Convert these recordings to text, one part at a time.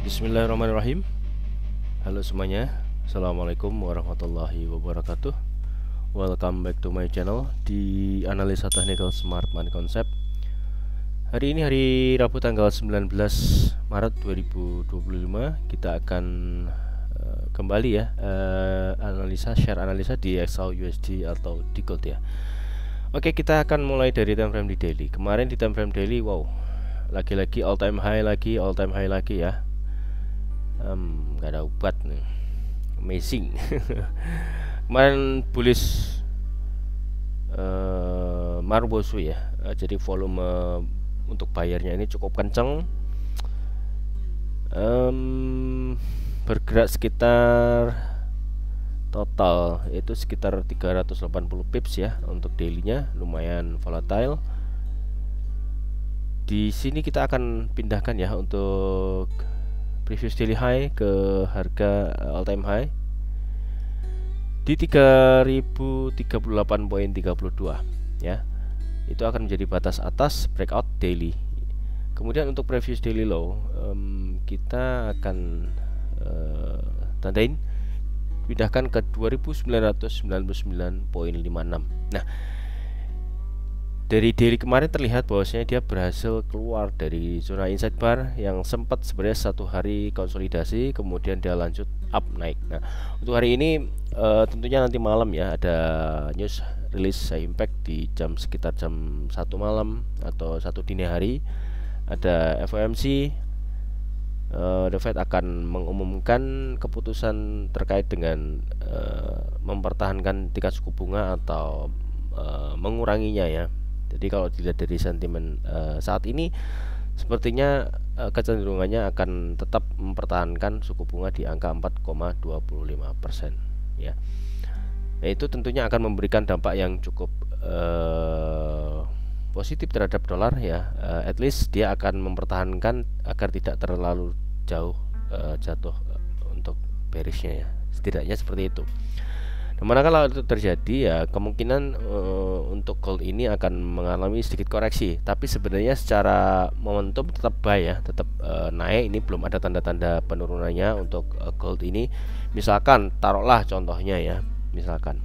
Bismillahirrahmanirrahim. Halo semuanya, Assalamualaikum warahmatullahi wabarakatuh. Welcome back to my channel di Analisa Technical Smart Money Concept. Hari ini hari Rabu tanggal 19 Maret 2025. Kita akan kembali ya share analisa di XAUUSD atau di gold ya. Oke, kita akan mulai dari time frame di daily. Kemarin di time frame daily, wow, lagi-lagi all time high lagi ya. Gak ada obat nih, amazing. Kemarin bullish Marbosu ya, jadi volume untuk bayarnya ini cukup kenceng, bergerak sekitar total itu sekitar 380 pips ya. Untuk dailynya lumayan volatile. Di sini kita akan pindahkan ya untuk previous daily high ke harga all time high di 3038.32 ya. Itu akan menjadi batas atas breakout daily. Kemudian untuk previous daily low, kita akan tandain pindahkan ke 2999.56. Nah, dari daily kemarin terlihat bahwasanya dia berhasil keluar dari zona inside bar yang sempat sebenarnya satu hari konsolidasi, kemudian dia lanjut up naik. Nah, untuk hari ini tentunya nanti malam ya ada news release impact di sekitar jam 1 malam atau 1 dini hari. Ada FOMC, The Fed akan mengumumkan keputusan terkait dengan mempertahankan tingkat suku bunga atau menguranginya ya. Jadi kalau dilihat dari sentimen saat ini, sepertinya kecenderungannya akan tetap mempertahankan suku bunga di angka 4,25% ya. Nah, itu tentunya akan memberikan dampak yang cukup positif terhadap dolar ya. At least dia akan mempertahankan agar tidak terlalu jauh jatuh untuk bearishnya ya. Setidaknya seperti itu. Dimana kalau itu terjadi ya kemungkinan untuk gold ini akan mengalami sedikit koreksi, tapi sebenarnya secara momentum tetap buy ya, tetap naik. Ini belum ada tanda-tanda penurunannya untuk gold ini. Misalkan taruhlah contohnya ya, misalkan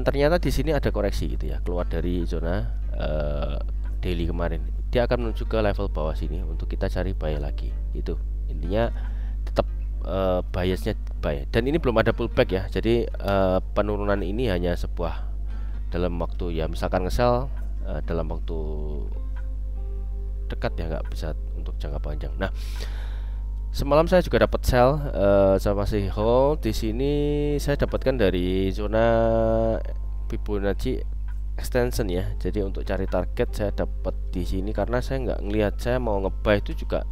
ternyata di sini ada koreksi gitu ya, keluar dari zona daily kemarin, dia akan menuju ke level bawah sini untuk kita cari buy lagi. Itu intinya tetap biasnya buy, dan ini belum ada pullback ya. Jadi penurunan ini hanya sebuah dalam waktu ya, misalkan nge-sell dalam waktu dekat ya, nggak bisa untuk jangka panjang. Nah, semalam saya juga dapat sell, saya masih hold di sini. Saya dapatkan dari zona Fibonacci extension ya. Jadi untuk cari target saya dapat di sini karena saya nggak ngelihat, saya mau nge-buy itu juga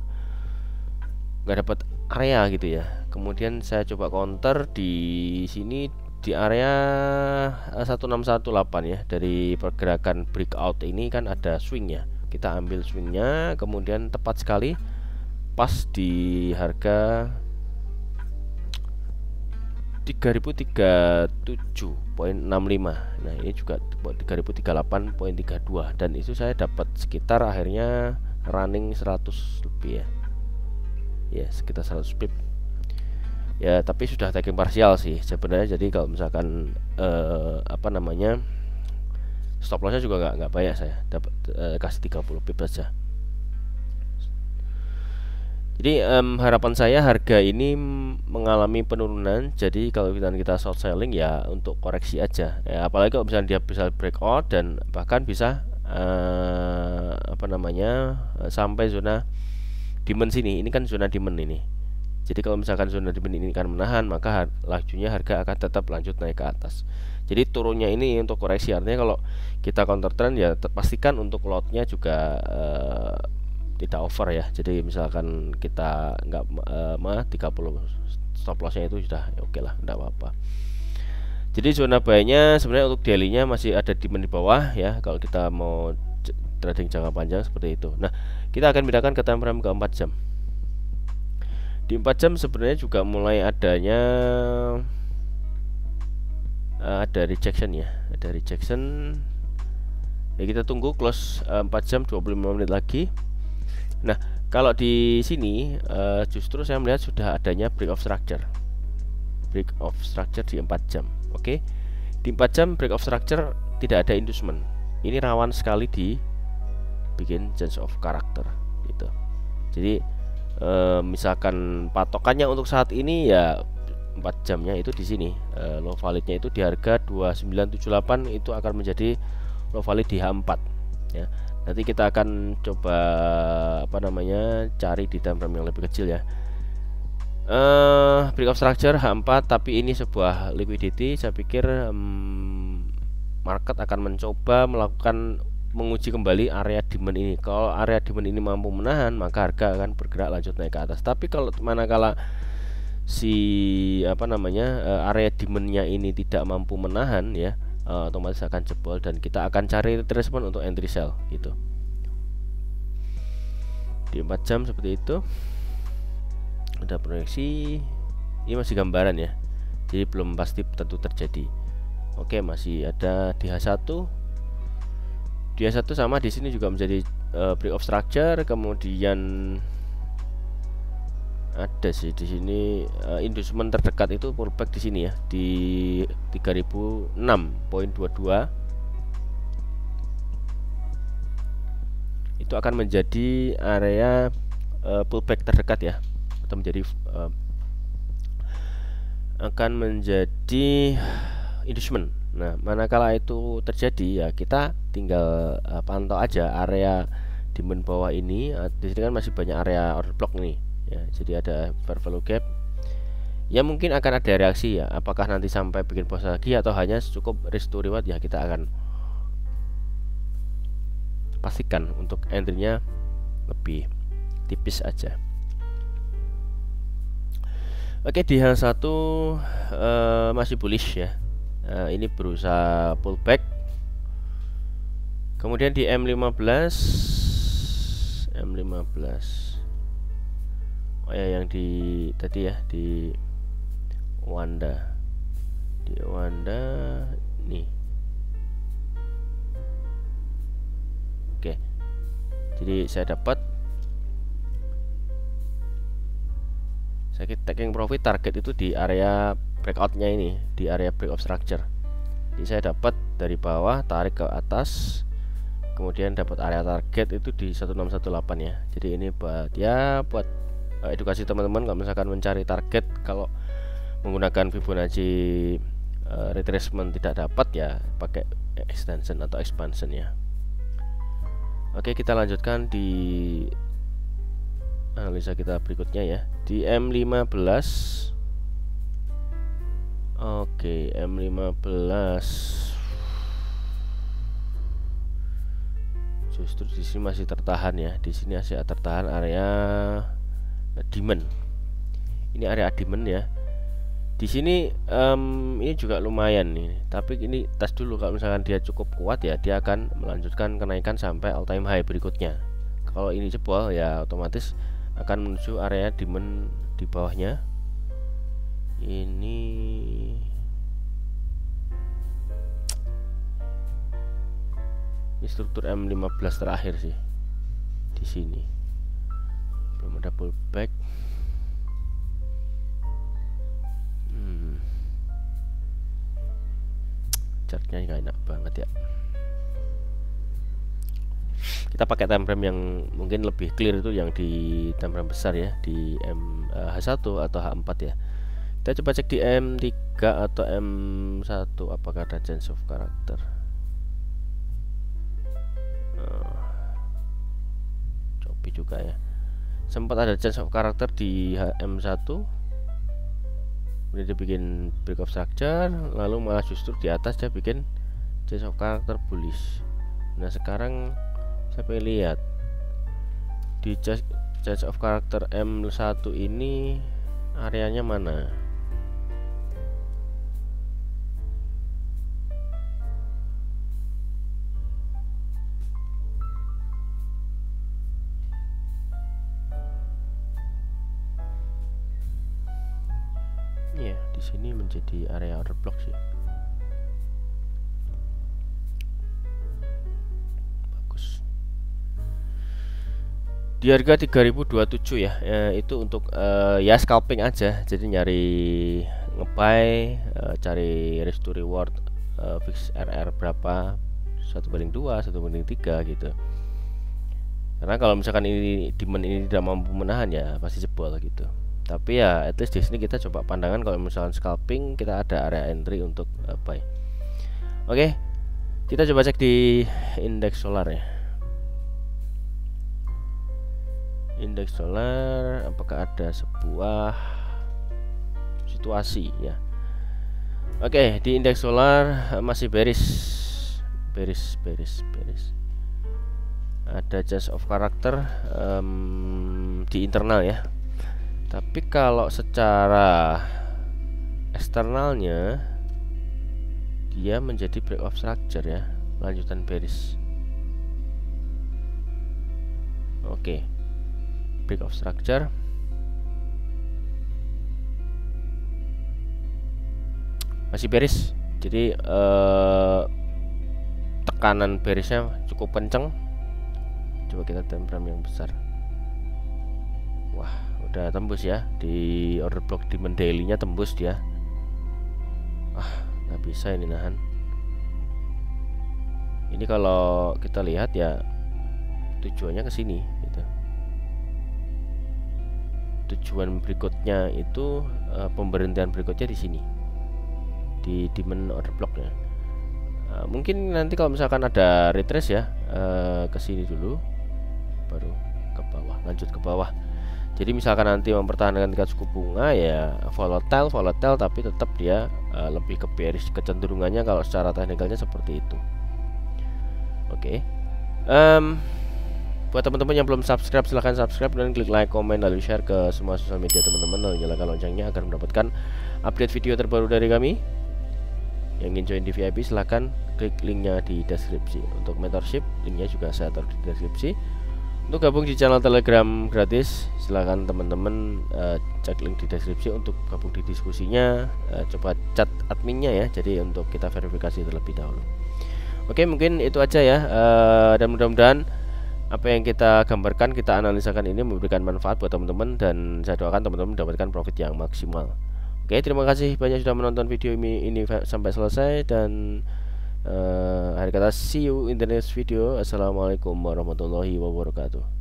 nggak dapat area gitu ya. Kemudian saya coba counter di sini di area 1618 ya. Dari pergerakan breakout ini kan ada swing ya, kita ambil swingnya, kemudian tepat sekali pas di harga 3037.65. Nah, ini juga 3038.32, dan itu saya dapat sekitar akhirnya running 100 lebih ya, sekitar 100 pip ya, tapi sudah taking parsial sih sebenarnya. Jadi kalau misalkan stop lossnya juga nggak banyak, saya dapat kasih 30 pip saja. Jadi harapan saya harga ini mengalami penurunan. Jadi kalau kita short selling ya untuk koreksi aja ya, apalagi kalau misalnya dia bisa breakout dan bahkan bisa sampai zona demand sini. Ini kan zona demand ini. Jadi kalau misalkan zona demand ini kan menahan, maka lajunya harga akan tetap lanjut naik ke atas. Jadi turunnya ini untuk koreksi, artinya kalau kita counter trend ya pastikan untuk lotnya juga tidak over ya. Jadi misalkan kita nggak 30 stop lossnya itu sudah ya, oke lah, enggak apa-apa. Jadi zona buy-nya sebenarnya untuk daily-nya masih ada demand di bawah ya, kalau kita mau trading jangka panjang seperti itu. Nah, kita akan pindahkan ke time frame ke 4 jam. Di 4 jam sebenarnya juga mulai adanya ada rejection ya, ada rejection ya. Kita tunggu close 4 jam 25 menit lagi. Nah, Kalau di sini justru saya melihat sudah adanya break of structure. Break of structure di 4 jam. Oke. Di 4 jam break of structure tidak ada inducement. Ini rawan sekali di bikin change of character gitu. Jadi misalkan patokannya untuk saat ini ya 4 jamnya itu di sini. Low validnya itu di harga 2978 itu akan menjadi low valid di H4 ya. Nanti kita akan coba cari di time frame yang lebih kecil ya. Break of structure H4, tapi ini sebuah liquidity. Saya pikir market akan mencoba menguji kembali area demand ini. Kalau area demand ini mampu menahan, maka harga akan bergerak lanjut naik ke atas. Tapi kalau manakala area demandnya ini tidak mampu menahan ya, otomatis akan jebol dan kita akan cari retracement untuk entry sell gitu. Di 4 jam seperti itu. Ada proyeksi. Ini masih gambaran ya. Jadi belum pasti tentu terjadi. Oke, masih ada di H1. Di H1 sama di sini juga menjadi break of structure, kemudian ada sih di sini inducement terdekat itu pullback di sini ya di 3006.22. Itu akan menjadi area pullback terdekat ya, atau menjadi akan menjadi inducement. Nah, manakala itu terjadi ya kita tinggal pantau aja area demand bawah ini. Di sini kan masih banyak area order block nih ya, jadi ada fair value gap ya, mungkin akan ada reaksi ya, apakah nanti sampai bikin pause lagi atau hanya cukup risk to reward ya, kita akan pastikan untuk entry-nya lebih tipis aja. Oke, di H1 masih bullish ya. Ini berusaha pullback. Kemudian di M15 oh ya, yang di tadi ya di Wanda nih. Oke, jadi saya taking profit target itu di area breakoutnya ini, di area break of structure. Jadi saya dapat dari bawah tarik ke atas, kemudian dapat area target itu di 1618 ya. Jadi ini buat edukasi teman-teman kalau misalkan mencari target, kalau menggunakan Fibonacci retracement tidak dapat ya, pakai extension atau expansion ya. Oke, kita lanjutkan di analisa kita berikutnya ya, di M15. Oke, M15 justru di sini masih tertahan ya. Di sini masih tertahan area demand. Ini area demand ya. Di sini ini juga lumayan nih. Tapi ini tes dulu, kalau misalkan dia cukup kuat ya, dia akan melanjutkan kenaikan sampai all time high berikutnya. Kalau ini jebol ya otomatis akan menuju area demand di bawahnya. Ini struktur M15 terakhir sih. Di sini belum ada pullback. Chartnya nggak enak banget ya. Kita pakai time frame yang mungkin lebih clear, itu yang di time frame besar ya, di H1 atau H4 ya. Kita coba cek di M3 atau M1 apakah ada change of character. Coba juga ya. Sempat ada change of character di M1. Kemudian dia bikin break of structure, lalu malah justru di atas dia bikin change of character bullish. Nah, sekarang saya pengen lihat di change of character M1 ini areanya mana. Ya, di sini menjadi area order block sih. Bagus. di harga 3027 ya. Itu untuk ya scalping aja, jadi nyari ngebuy, cari risk to reward, fix RR berapa, 1/2, 1/3 gitu. Karena kalau misalkan ini demand ini tidak mampu menahan ya pasti jebol gitu. Tapi ya at least di sini kita coba pandangan kalau misalkan scalping kita ada area entry untuk buy. Oke, kita coba cek di indeks solar ya. Indeks solar apakah ada sebuah situasi ya. Oke, di indeks solar masih bearish. Ada change of character di internal ya. Tapi kalau secara eksternalnya dia menjadi break of structure ya, lanjutan bearish. Oke, break of structure. Masih bearish. Jadi tekanan bearishnya cukup kenceng. Coba kita time frame yang besar. Wah, udah tembus ya di order block demand daily-nya, tembus dia. Nggak bisa ini nahan. Ini kalau kita lihat ya tujuannya ke sini gitu. Tujuan berikutnya itu pemberhentian berikutnya di sini, di demand order blocknya. Mungkin nanti kalau misalkan ada retrace ya, ke sini dulu baru ke bawah, lanjut ke bawah. Jadi misalkan nanti mempertahankan tingkat suku bunga ya volatile tapi tetap dia lebih ke bearish kecenderungannya kalau secara teknikalnya seperti itu. Oke. Buat teman-teman yang belum subscribe silahkan subscribe dan klik like, komen, lalu share ke semua sosial media teman-teman, lalu nyalakan loncengnya agar mendapatkan update video terbaru dari kami. Yang ingin join di VIP silahkan klik linknya di deskripsi. Untuk mentorship linknya juga saya taruh di deskripsi. Untuk gabung di channel Telegram gratis silahkan teman-teman cek link di deskripsi. Untuk gabung di diskusinya coba chat adminnya ya, jadi untuk kita verifikasi terlebih dahulu. Oke, mungkin itu aja ya, dan mudah-mudahan apa yang kita gambarkan, kita analisakan ini memberikan manfaat buat teman-teman, dan saya doakan teman-teman mendapatkan profit yang maksimal. Oke, terima kasih banyak sudah menonton video ini sampai selesai, dan akhir kata see you in the next video. Assalamualaikum warahmatullahi wabarakatuh.